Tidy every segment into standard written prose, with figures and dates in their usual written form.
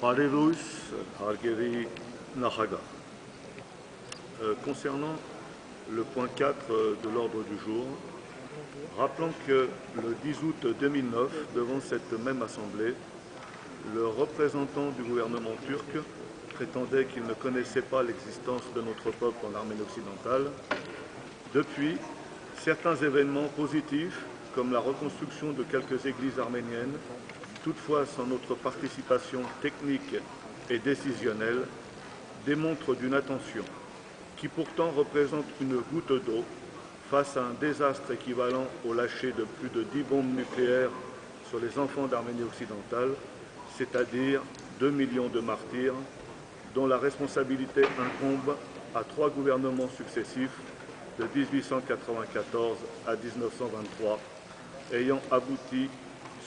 Parirus Hargeri Nahaga. Concernant le point 4 de l'ordre du jour, rappelons que le 10 août 2009, devant cette même assemblée, le représentant du gouvernement turc prétendait qu'il ne connaissait pas l'existence de notre peuple en Arménie occidentale. Depuis, certains événements positifs, comme la reconstruction de quelques églises arméniennes, toutefois sans notre participation technique et décisionnelle, démontrent d'une attention qui pourtant représente une goutte d'eau face à un désastre équivalent au lâcher de plus de 10 bombes nucléaires sur les enfants d'Arménie occidentale, c'est-à-dire 2 millions de martyrs, dont la responsabilité incombe à 3 gouvernements successifs de 1894 à 1923, ayant abouti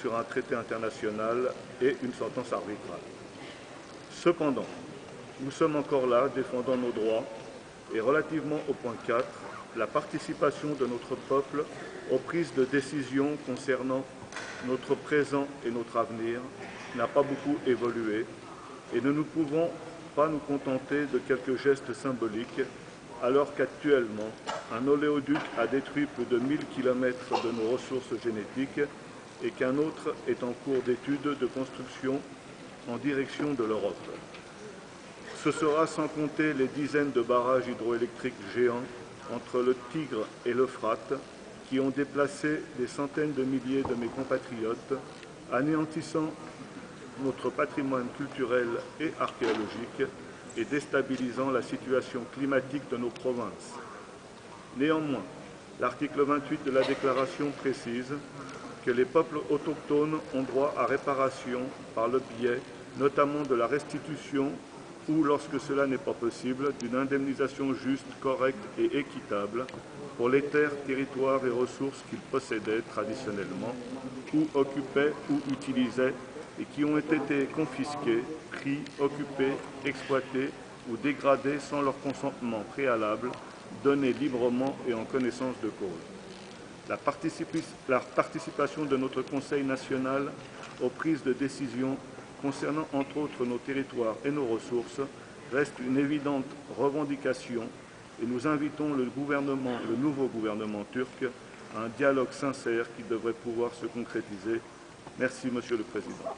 sur un traité international et une sentence arbitrale. Cependant, nous sommes encore là défendant nos droits et relativement au point 4, la participation de notre peuple aux prises de décision concernant notre présent et notre avenir n'a pas beaucoup évolué et nous ne pouvons pas nous contenter de quelques gestes symboliques alors qu'actuellement, un oléoduc a détruit plus de 1000 km de nos ressources génétiques et qu'un autre est en cours d'étude de construction en direction de l'Europe. Ce sera sans compter les dizaines de barrages hydroélectriques géants entre le Tigre et l'Euphrate qui ont déplacé des centaines de milliers de mes compatriotes, anéantissant notre patrimoine culturel et archéologique et déstabilisant la situation climatique de nos provinces. Néanmoins, l'article 28 de la déclaration précise que les peuples autochtones ont droit à réparation par le biais notamment de la restitution ou, lorsque cela n'est pas possible, d'une indemnisation juste, correcte et équitable pour les terres, territoires et ressources qu'ils possédaient traditionnellement, ou occupaient ou utilisaient, et qui ont été confisqués, pris, occupés, exploités ou dégradés sans leur consentement préalable, donné librement et en connaissance de cause. La participation de notre Conseil national aux prises de décision concernant entre autres nos territoires et nos ressources reste une évidente revendication et nous invitons le nouveau gouvernement turc à un dialogue sincère qui devrait pouvoir se concrétiser. Merci, Monsieur le Président.